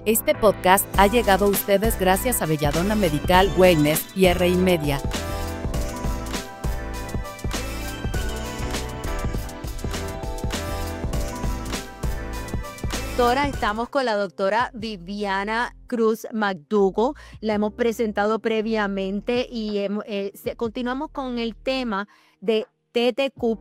Este podcast ha llegado a ustedes gracias a Belladonna Medical Wellness y RI Media. Doctora, estamos con la doctora Viviana Cruz McDougall. La hemos presentado previamente y continuamos con el tema de TTQ+.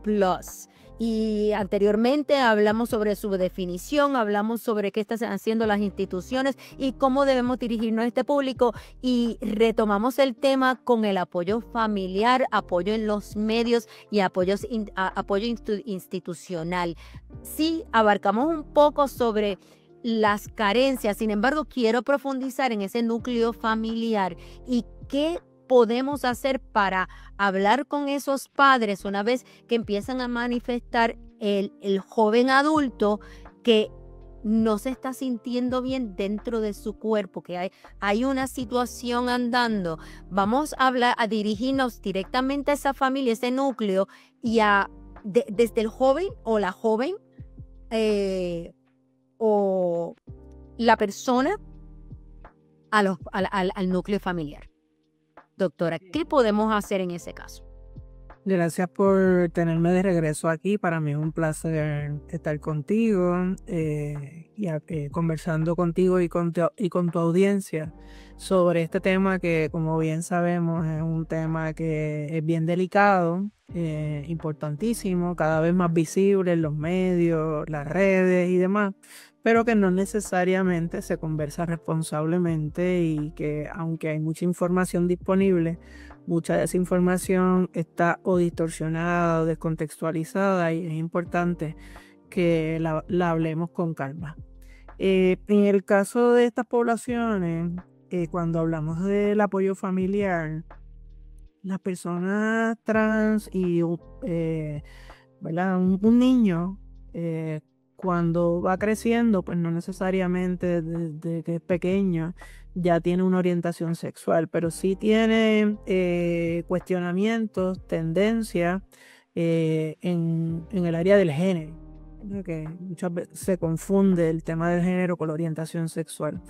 Y anteriormente hablamos sobre su definición, hablamos sobre qué están haciendo las instituciones y cómo debemos dirigirnos a este público, y retomamos el tema con el apoyo familiar, apoyo en los medios y apoyo institucional. Sí, abarcamos un poco sobre las carencias, sin embargo, quiero profundizar en ese núcleo familiar y qué podemos hacer para hablar con esos padres una vez que empiezan a manifestar el joven adulto que no se está sintiendo bien dentro de su cuerpo, que hay una situación andando. Vamos a dirigirnos directamente a esa familia, ese núcleo, y desde el joven o la joven o la persona al núcleo familiar. Doctora, ¿qué podemos hacer en ese caso? Gracias por tenerme de regreso aquí. Para mí es un placer estar contigo y conversando contigo y con tu audiencia sobre este tema que, como bien sabemos, es un tema que es bien delicado, importantísimo, cada vez más visible en los medios, las redes y demás, pero que no necesariamente se conversa responsablemente, y que aunque hay mucha información disponible, mucha de esa información está o distorsionada o descontextualizada, y es importante que la hablemos con calma. En el caso de estas poblaciones, cuando hablamos del apoyo familiar, las personas trans y ¿verdad? Un niño, cuando va creciendo, pues no necesariamente desde que es pequeño ya tiene una orientación sexual, pero sí tiene cuestionamientos, tendencias en el área del género, que muchas veces se confunde el tema del género con la orientación sexual.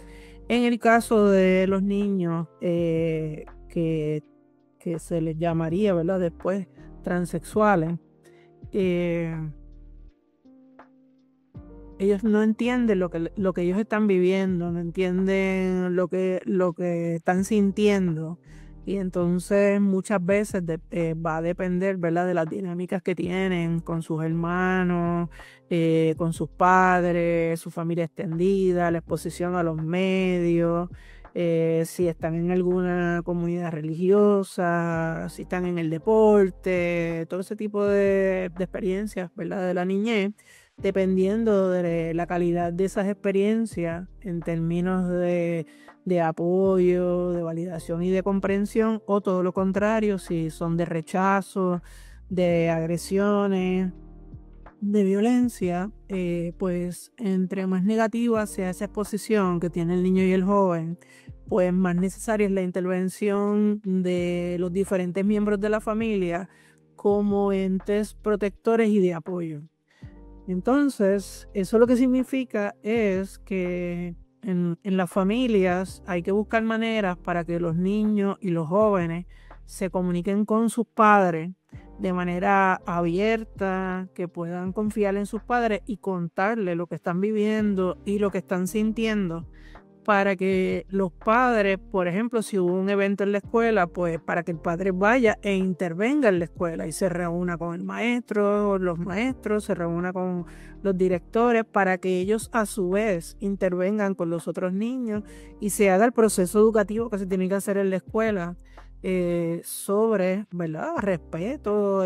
En el caso de los niños que se les llamaría, ¿verdad?, después transexuales, ellos no entienden lo que ellos están viviendo, no entienden lo que están sintiendo, y entonces muchas veces va a depender, ¿verdad?, de las dinámicas que tienen con sus hermanos, con sus padres, su familia extendida, la exposición a los medios, si están en alguna comunidad religiosa, si están en el deporte, todo ese tipo de experiencias, ¿verdad?, de la niñez. Dependiendo de la calidad de esas experiencias en términos de apoyo, de validación y de comprensión, o todo lo contrario, si son de rechazo, de agresiones, de violencia, pues entre más negativa sea esa exposición que tiene el niño y el joven, pues más necesaria es la intervención de los diferentes miembros de la familia como entes protectores y de apoyo. Entonces, eso lo que significa es que en las familias hay que buscar maneras para que los niños y los jóvenes se comuniquen con sus padres de manera abierta, que puedan confiar en sus padres y contarles lo que están viviendo y lo que están sintiendo, para que los padres, por ejemplo, si hubo un evento en la escuela, pues para que el padre vaya e intervenga en la escuela y se reúna con el maestro, los maestros, se reúna con los directores, para que ellos a su vez intervengan con los otros niños y se haga el proceso educativo que se tiene que hacer en la escuela, sobre, ¿verdad?, respeto,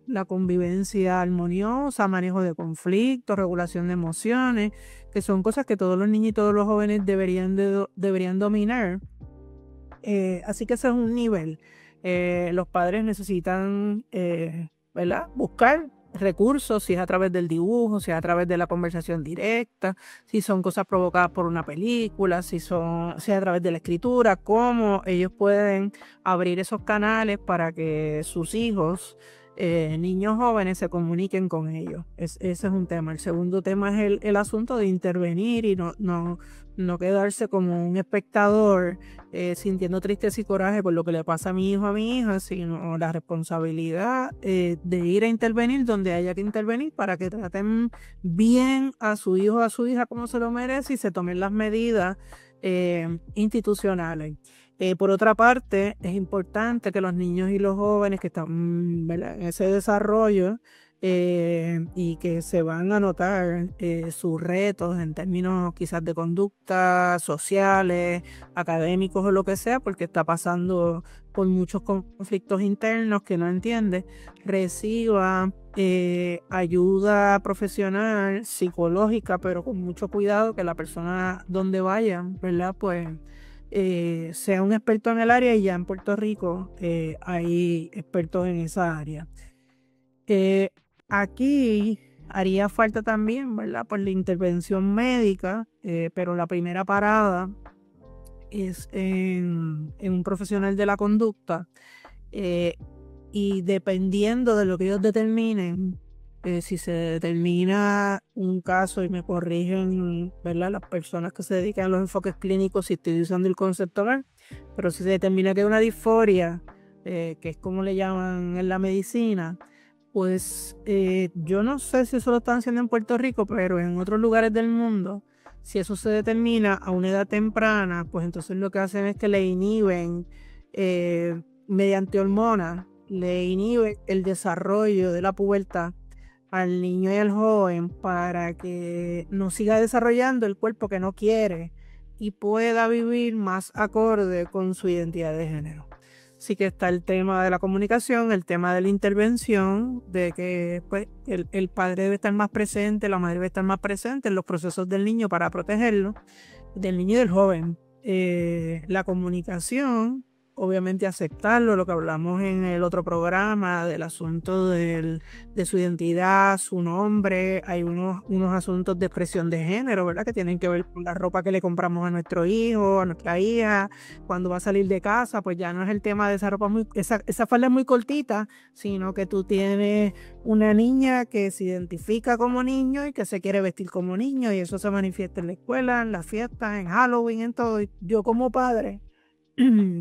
la convivencia armoniosa, manejo de conflictos, regulación de emociones, que son cosas que todos los niños y todos los jóvenes deberían dominar. Así que ese es un nivel. Los padres necesitan, ¿verdad?, buscar recursos, si es a través del dibujo, si es a través de la conversación directa, si son cosas provocadas por una película, si es a través de la escritura, cómo ellos pueden abrir esos canales para que sus hijos niños jóvenes se comuniquen con ellos. Ese es un tema. El segundo tema es el asunto de intervenir y no quedarse como un espectador sintiendo tristeza y coraje por lo que le pasa a mi hijo, a mi hija, sino la responsabilidad de ir a intervenir donde haya que intervenir para que traten bien a su hijo, a su hija como se lo merece y se tomen las medidas institucionales. Por otra parte, es importante que los niños y los jóvenes que están, ¿verdad?, en ese desarrollo y que se van a notar sus retos en términos quizás de conducta, sociales, académicos o lo que sea, porque está pasando por muchos conflictos internos que no entiende, reciba ayuda profesional, psicológica, pero con mucho cuidado que la persona donde vayan, ¿verdad?, pues sea un experto en el área, y ya en Puerto Rico hay expertos en esa área. Aquí haría falta también, ¿verdad?, por la intervención médica, pero la primera parada es en un profesional de la conducta, y dependiendo de lo que ellos determinen, si se determina un caso, y me corrigen, ¿verdad?, las personas que se dedican a los enfoques clínicos si estoy usando el concepto mal, pero si se determina que hay una disforia, que es como le llaman en la medicina, pues yo no sé si eso lo están haciendo en Puerto Rico, pero en otros lugares del mundo, si eso se determina a una edad temprana, pues entonces lo que hacen es que le inhiben mediante hormonas, le inhiben el desarrollo de la pubertad al niño y al joven para que no siga desarrollando el cuerpo que no quiere y pueda vivir más acorde con su identidad de género. Sí que está el tema de la comunicación, el tema de la intervención, de que pues, el padre debe estar más presente, la madre debe estar más presente en los procesos del niño para protegerlo, del niño y del joven. La comunicación, obviamente aceptarlo, lo que hablamos en el otro programa, del asunto de su identidad, su nombre. Hay unos asuntos de expresión de género, ¿verdad?, que tienen que ver con la ropa que le compramos a nuestro hijo, a nuestra hija, cuando va a salir de casa, pues ya no es el tema de esa ropa esa falda es muy cortita, sino que tú tienes una niña que se identifica como niño y que se quiere vestir como niño, y eso se manifiesta en la escuela, en las fiestas, en Halloween, en todo. Y yo como padre,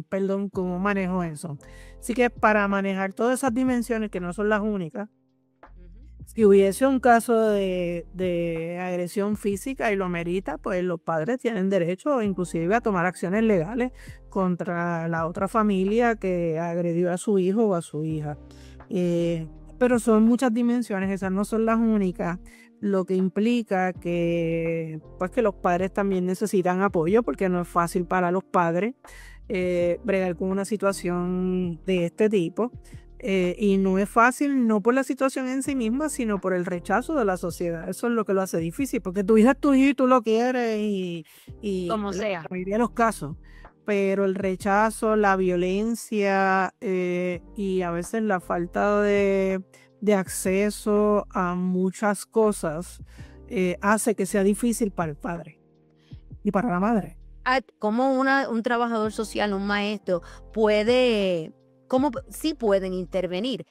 perdón, ¿cómo manejo eso? Así que para manejar todas esas dimensiones, que no son las únicas, si hubiese un caso de agresión física y lo merita, pues los padres tienen derecho inclusive a tomar acciones legales contra la otra familia que agredió a su hijo o a su hija. Pero son muchas dimensiones, esas no son las únicas, lo que implica que, pues, que los padres también necesitan apoyo, porque no es fácil para los padres bregar con una situación de este tipo. Y no es fácil, no por la situación en sí misma, sino por el rechazo de la sociedad. Eso es lo que lo hace difícil, porque tu hija es tu hijo y tú lo quieres, y Como sea. la mayoría de los casos. Pero el rechazo, la violencia y a veces la falta de acceso a muchas cosas hace que sea difícil para el padre y para la madre. ¿Cómo un trabajador social, un maestro, cómo sí pueden intervenir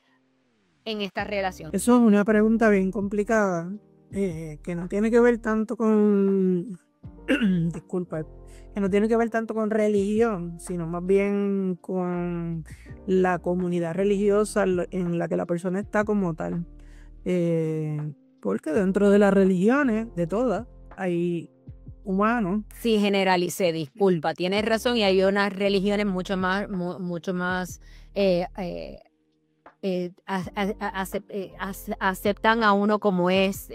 en esta relación? Eso es una pregunta bien complicada, que no tiene que ver tanto con, disculpa, que no tiene que ver tanto con religión, sino más bien con la comunidad religiosa en la que la persona está como tal. Porque dentro de las religiones, de todas, hay humanos. Sí, generalicé, disculpa, tienes razón, y hay unas religiones mucho más aceptan a uno como es,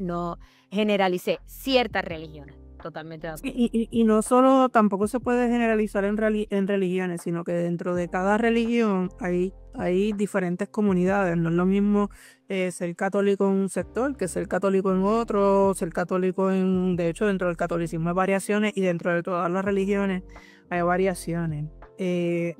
no generalicé ciertas religiones, totalmente de acuerdo. Y no solo, tampoco se puede generalizar en religiones, sino que dentro de cada religión hay diferentes comunidades. No es lo mismo ser católico en un sector que ser católico en otro, ser católico de hecho, dentro del catolicismo hay variaciones, y dentro de todas las religiones hay variaciones.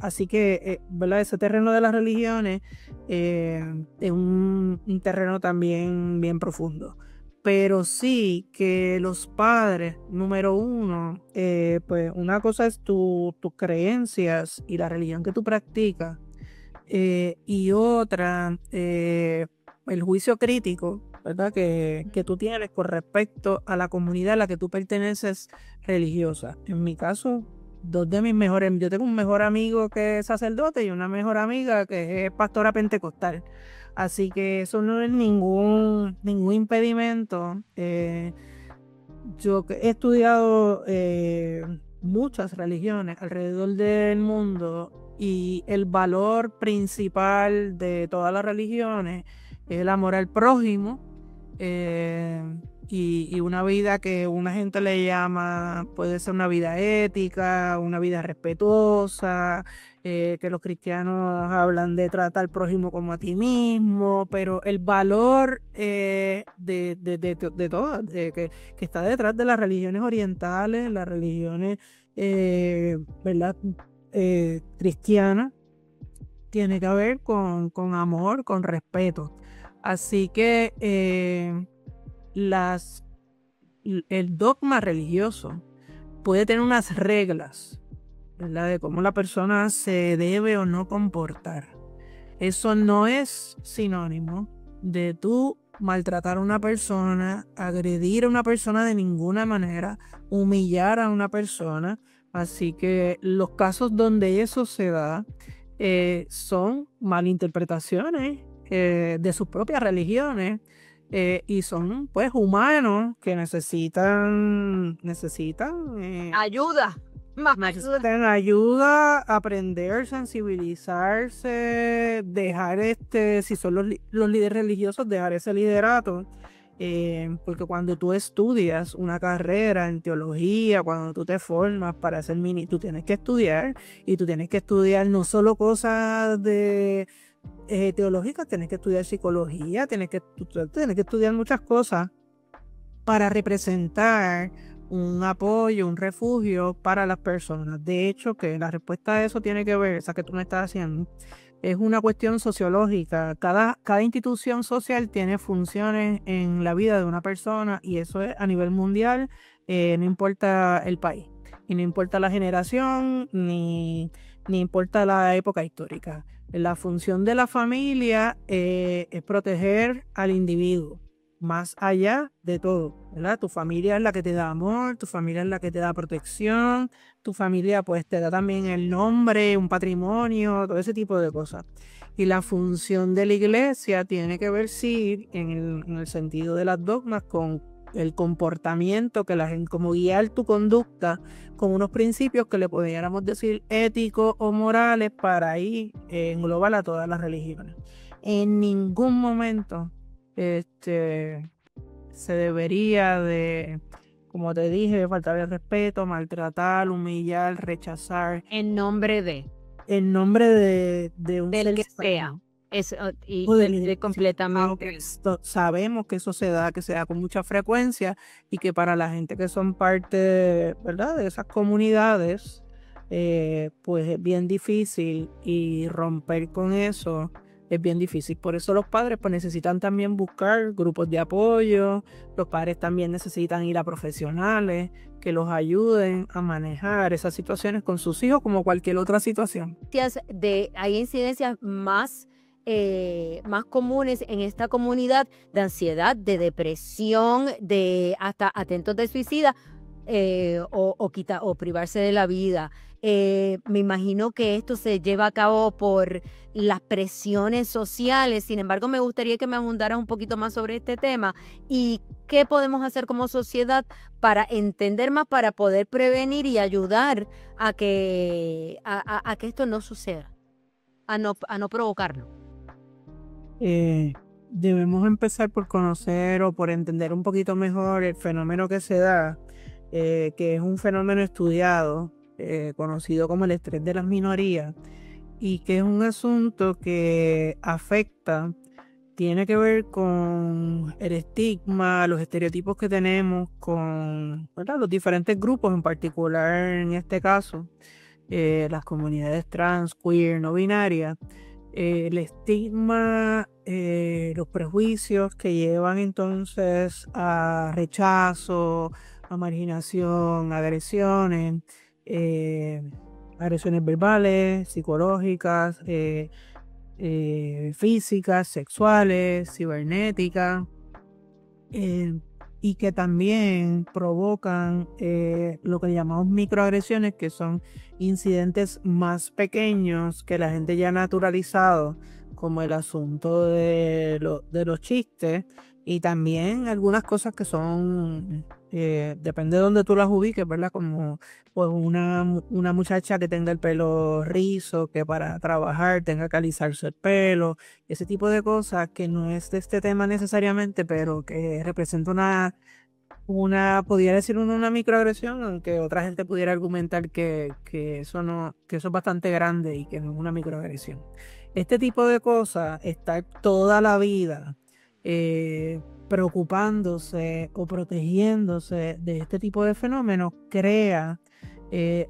Así que, ¿verdad?, ese terreno de las religiones es un terreno también bien profundo. Pero sí que los padres, número uno, pues una cosa es tus creencias y la religión que tú practicas, y otra, el juicio crítico, ¿verdad? Que tú tienes con respecto a la comunidad a la que tú perteneces religiosa. En mi caso, dos de mis mejores, yo tengo un mejor amigo que es sacerdote y una mejor amiga que es pastora pentecostal. Así que eso no es ningún impedimento. Yo he estudiado muchas religiones alrededor del mundo y el valor principal de todas las religiones es el amor al prójimo, y una vida que una gente le llama, puede ser una vida ética, una vida respetuosa, que los cristianos hablan de tratar al prójimo como a ti mismo, pero el valor de todas, que está detrás de las religiones orientales, las religiones, ¿verdad? Cristianas, tiene que ver con amor, con respeto. Así que el dogma religioso puede tener unas reglas, ¿verdad? De cómo la persona se debe o no comportar. Eso no es sinónimo de tú maltratar a una persona, agredir a una persona de ninguna manera, humillar a una persona. Así que los casos donde eso se da son malinterpretaciones de sus propias religiones, y son pues humanos que necesitan Ayuda. Más ayuda. necesitan ayuda, aprender, sensibilizarse, dejar si son los líderes religiosos, dejar ese liderato. Porque cuando tú estudias una carrera en teología, cuando tú te formas para ser tú tienes que estudiar, y tú tienes que estudiar no solo cosas teológicas, tienes que estudiar psicología, tienes que estudiar muchas cosas para representar un apoyo, un refugio para las personas. De hecho, que la respuesta a eso tiene que ver, esa que tú me estás haciendo, es una cuestión sociológica. Cada institución social tiene funciones en la vida de una persona, y eso es a nivel mundial, no importa el país, y no importa la generación, ni importa la época histórica. La función de la familia es proteger al individuo, más allá de todo, ¿verdad? Tu familia es la que te da amor, tu familia es la que te da protección, tu familia pues te da también el nombre, un patrimonio, todo ese tipo de cosas. Y la función de la iglesia tiene que ver, sí, en el sentido de las dogmas, con el comportamiento, como guiar tu conducta con unos principios que le podríamos decir éticos o morales, para ahí englobar a todas las religiones. En ningún momento se debería de, como te dije, faltar el respeto, maltratar, humillar, rechazar. En nombre de un del ser que sea. sea. Y completamente. Aunque sabemos que eso se da con mucha frecuencia, y que para la gente que son parte, ¿verdad?, de esas comunidades, pues es bien difícil, y romper con eso es bien difícil. Por eso los padres pues necesitan también buscar grupos de apoyo. Los padres también necesitan ir a profesionales que los ayuden a manejar esas situaciones con sus hijos, como cualquier otra situación. Hay incidencias más comunes en esta comunidad de ansiedad, de depresión, de hasta atentos de suicida, o privarse de la vida. Me imagino que esto se lleva a cabo por las presiones sociales. Sin embargo, me gustaría que me abundaras un poquito más sobre este tema y qué podemos hacer como sociedad para entender más, para poder prevenir y ayudar a que esto no suceda, a no provocarlo. Debemos empezar por conocer o por entender un poquito mejor el fenómeno que se da, que es un fenómeno estudiado, conocido como el estrés de las minorías, y que es un asunto que afecta, tiene que ver con el estigma, los estereotipos que tenemos con, ¿verdad?, los diferentes grupos, en particular en este caso las comunidades trans, queer, no binarias. El estigma, los prejuicios que llevan entonces a rechazo, a marginación, agresiones verbales, psicológicas, físicas, sexuales, cibernéticas, y que también provocan lo que llamamos microagresiones, que son incidentes más pequeños que la gente ya ha naturalizado, como el asunto de los chistes, y también algunas cosas que son, depende de donde tú las ubiques, ¿verdad? Como pues una muchacha que tenga el pelo rizo, que para trabajar tenga que alisarse el pelo, ese tipo de cosas que no es de este tema necesariamente, pero que representa pudiera decir una microagresión, aunque otra gente pudiera argumentar que eso no, que eso es bastante grande y que no es una microagresión. Este tipo de cosas, estar toda la vida preocupándose o protegiéndose de este tipo de fenómenos, crea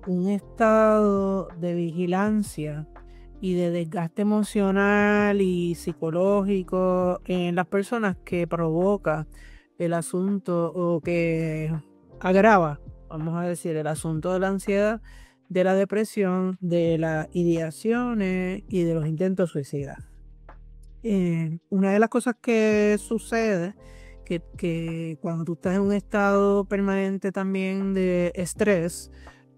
un estado de vigilancia y de desgaste emocional y psicológico en las personas que provoca el asunto, o que agrava, vamos a decir, el asunto de la ansiedad, de la depresión, de las ideaciones y de los intentos suicidas. Una de las cosas que sucede, que cuando tú estás en un estado permanente también de estrés,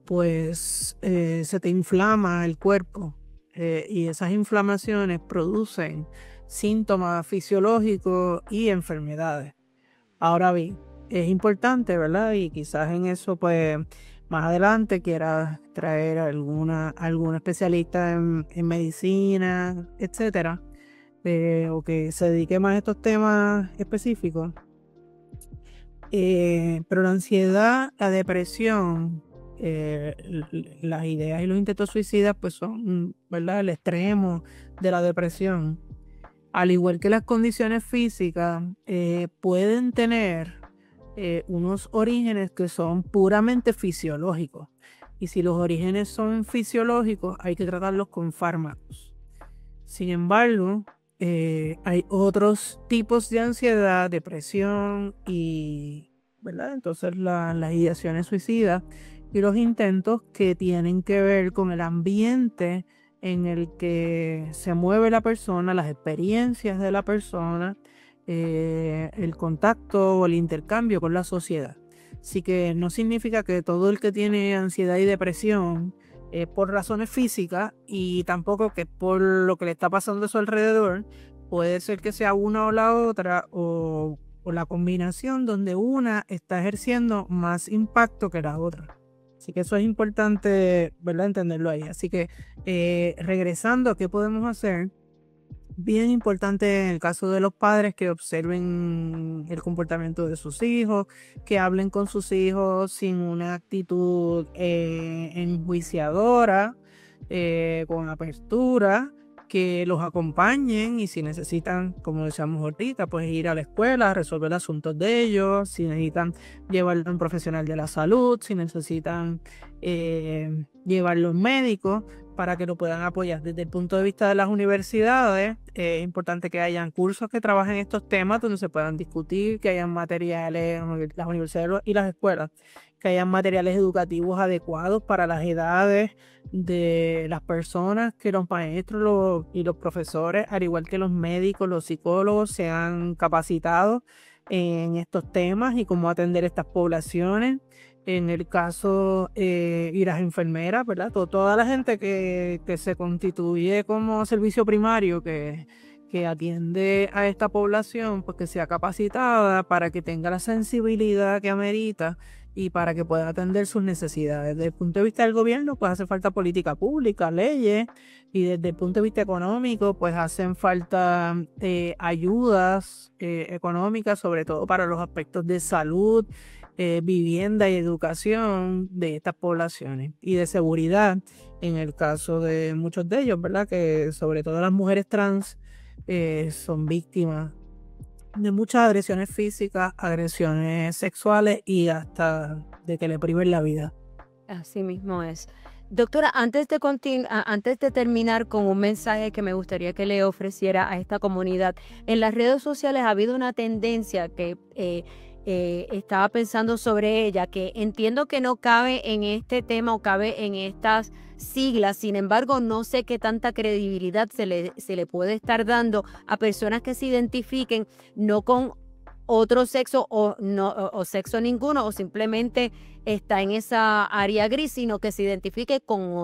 pues se te inflama el cuerpo, y esas inflamaciones producen síntomas fisiológicos y enfermedades. Ahora bien, es importante, ¿verdad? Y quizás en eso, pues, más adelante quieras traer alguna especialista en medicina, etcétera, o que se dedique más a estos temas específicos. Pero la ansiedad, la depresión, las ideas y los intentos suicidas, pues son, ¿verdad?, el extremo de la depresión. Al igual que las condiciones físicas, pueden tener unos orígenes que son puramente fisiológicos. Y si los orígenes son fisiológicos, hay que tratarlos con fármacos. Sin embargo, hay otros tipos de ansiedad, depresión y, ¿verdad? Entonces las ideaciones suicidas y los intentos que tienen que ver con el ambiente en el que se mueve la persona, las experiencias de la persona, el contacto o el intercambio con la sociedad. Así que no significa que todo el que tiene ansiedad y depresión es por razones físicas, y tampoco que por lo que le está pasando a su alrededor. Puede ser que sea una o la otra, o la combinación, donde una está ejerciendo más impacto que la otra. Así que eso es importante, ¿verdad?, entenderlo ahí. Así que regresando a qué podemos hacer, bien importante en el caso de los padres que observen el comportamiento de sus hijos, que hablen con sus hijos sin una actitud enjuiciadora, con apertura, que los acompañen, y si necesitan, como decíamos ahorita, pues ir a la escuela a resolver asuntos de ellos, si necesitan llevarlo a un profesional de la salud, si necesitan llevarlo a un médico para que lo puedan apoyar. Desde el punto de vista de las universidades, es importante que hayan cursos que trabajen estos temas donde se puedan discutir, que hayan materiales, las universidades y las escuelas, que hayan materiales educativos adecuados para las edades de las personas, que los maestros y los profesores, al igual que los médicos, los psicólogos, sean capacitados en estos temas y cómo atender estas poblaciones. En el caso, y las enfermeras, ¿verdad? Toda la gente que se constituye como servicio primario, que atiende a esta población, pues que sea capacitada para que tenga la sensibilidad que amerita y para que pueda atender sus necesidades. Desde el punto de vista del gobierno, pues hace falta política pública, leyes, y desde el punto de vista económico, pues hacen falta ayudas económicas, sobre todo para los aspectos de salud, vivienda y educación de estas poblaciones, y de seguridad en el caso de muchos de ellos, ¿verdad? Que sobre todo las mujeres trans son víctimas de muchas agresiones físicas, agresiones sexuales y hasta de que le priven la vida. Así mismo es. Doctora, antes de terminar con un mensaje que me gustaría que le ofreciera a esta comunidad, en las redes sociales ha habido una tendencia que estaba pensando sobre ella, que entiendo que no cabe en este tema o cabe en estas siglas, sin embargo, no sé qué tanta credibilidad se le puede estar dando a personas que se identifiquen no con otro sexo o, no, o sexo ninguno, o simplemente está en esa área gris, sino que se identifique con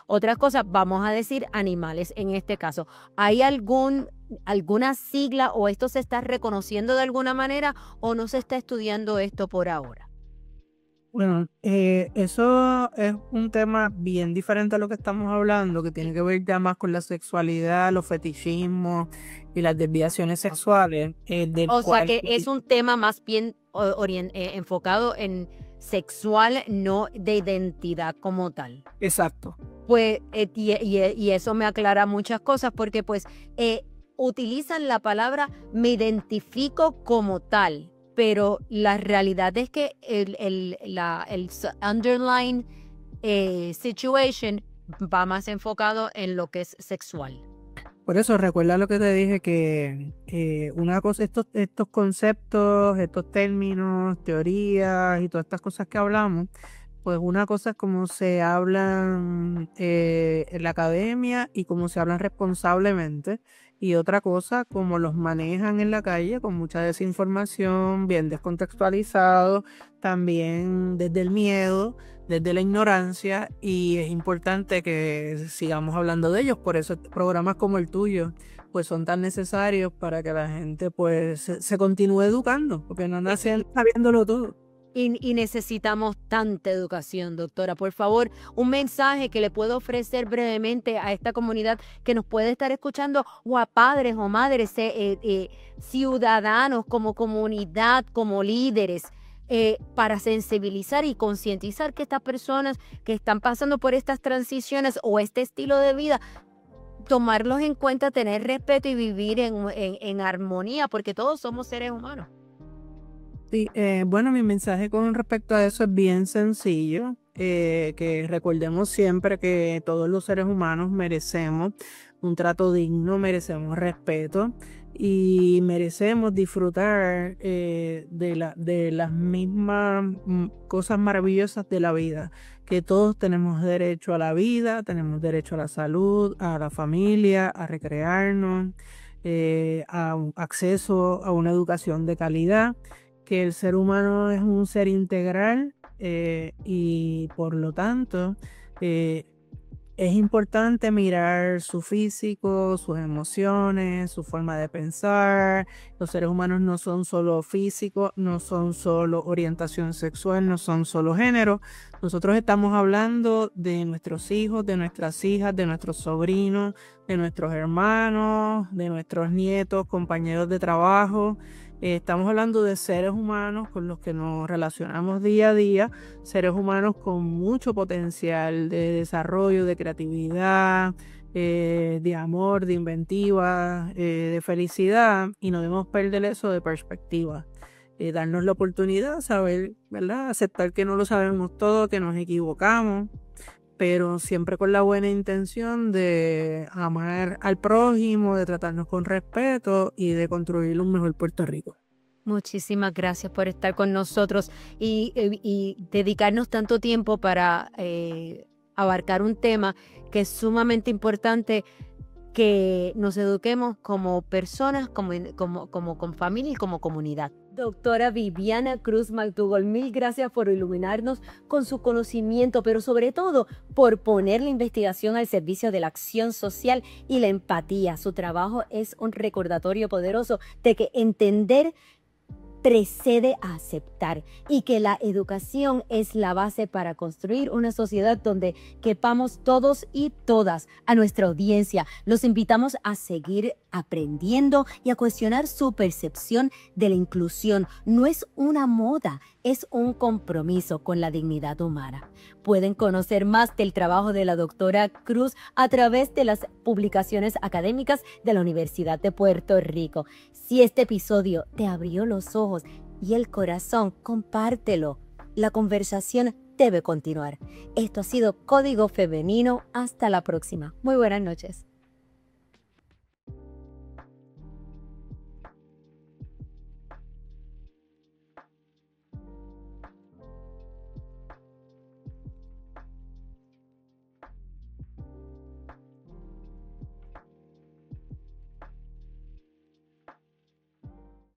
otras cosas, vamos a decir animales en este caso. ¿Hay alguna sigla o esto se está reconociendo de alguna manera o no se está estudiando esto por ahora? Bueno, eso es un tema bien diferente a lo que estamos hablando, que tiene que ver ya más con la sexualidad, los fetichismos y las desviaciones sexuales, del O sea cual que es un tema más bien enfocado en sexual, no de identidad como tal. exacto. Pues, y eso me aclara muchas cosas porque pues utilizan la palabra me identifico como tal, pero la realidad es que el underlying situation va más enfocado en lo que es sexual. Por eso recuerda lo que te dije, que una cosa, estos conceptos, estos términos, teorías y todas estas cosas que hablamos, pues una cosa es cómo se hablan en la academia y cómo se hablan responsablemente, y otra cosa cómo los manejan en la calle con mucha desinformación, bien descontextualizado, también desde el miedo, desde la ignorancia, y es importante que sigamos hablando de ellos. Por eso programas como el tuyo pues son tan necesarios para que la gente pues se continúe educando, porque no nacen sabiéndolo todo. Y necesitamos tanta educación, doctora. Por favor, un mensaje que le puedo ofrecer brevemente a esta comunidad que nos puede estar escuchando, o a padres o madres, ciudadanos, como comunidad, como líderes, para sensibilizar y concientizar que estas personas que están pasando por estas transiciones o este estilo de vida, tomarlos en cuenta, tener respeto y vivir en armonía, porque todos somos seres humanos. Sí, bueno, mi mensaje con respecto a eso es bien sencillo, que recordemos siempre que todos los seres humanos merecemos un trato digno, merecemos respeto y merecemos disfrutar de las mismas cosas maravillosas de la vida, que todos tenemos derecho a la vida, tenemos derecho a la salud, a la familia, a recrearnos, a un acceso a una educación de calidad, que el ser humano es un ser integral, y por lo tanto es importante mirar su físico, sus emociones, su forma de pensar. Los seres humanos no son solo físicos, no son solo orientación sexual, no son solo género. Nosotros estamos hablando de nuestros hijos, de nuestras hijas, de nuestros sobrinos, de nuestros hermanos, de nuestros nietos, compañeros de trabajo. Estamos hablando de seres humanos con los que nos relacionamos día a día, seres humanos con mucho potencial de desarrollo, de creatividad, de amor, de inventiva, de felicidad, y no debemos perder eso de perspectiva. Darnos la oportunidad, saber, ¿verdad? Aceptar que no lo sabemos todo, que nos equivocamos, pero siempre con la buena intención de amar al prójimo, de tratarnos con respeto y de construir un mejor Puerto Rico. Muchísimas gracias por estar con nosotros y dedicarnos tanto tiempo para abarcar un tema que es sumamente importante, que nos eduquemos como personas, como con familia y como comunidad. Doctora Viviana Cruz McDougall, mil gracias por iluminarnos con su conocimiento, pero sobre todo por poner la investigación al servicio de la acción social y la empatía. Su trabajo es un recordatorio poderoso de que entender precede a aceptar y que la educación es la base para construir una sociedad donde quepamos todos y todas. A nuestra audiencia los invitamos a seguir aprendiendo y a cuestionar su percepción de la inclusión. No es una moda, es un compromiso con la dignidad humana. Pueden conocer más del trabajo de la doctora Cruz a través de las publicaciones académicas de la Universidad de Puerto Rico. Si este episodio te abrió los ojos y el corazón, compártelo. La conversación debe continuar. Esto ha sido Código Femenino. Hasta la próxima. Muy buenas noches.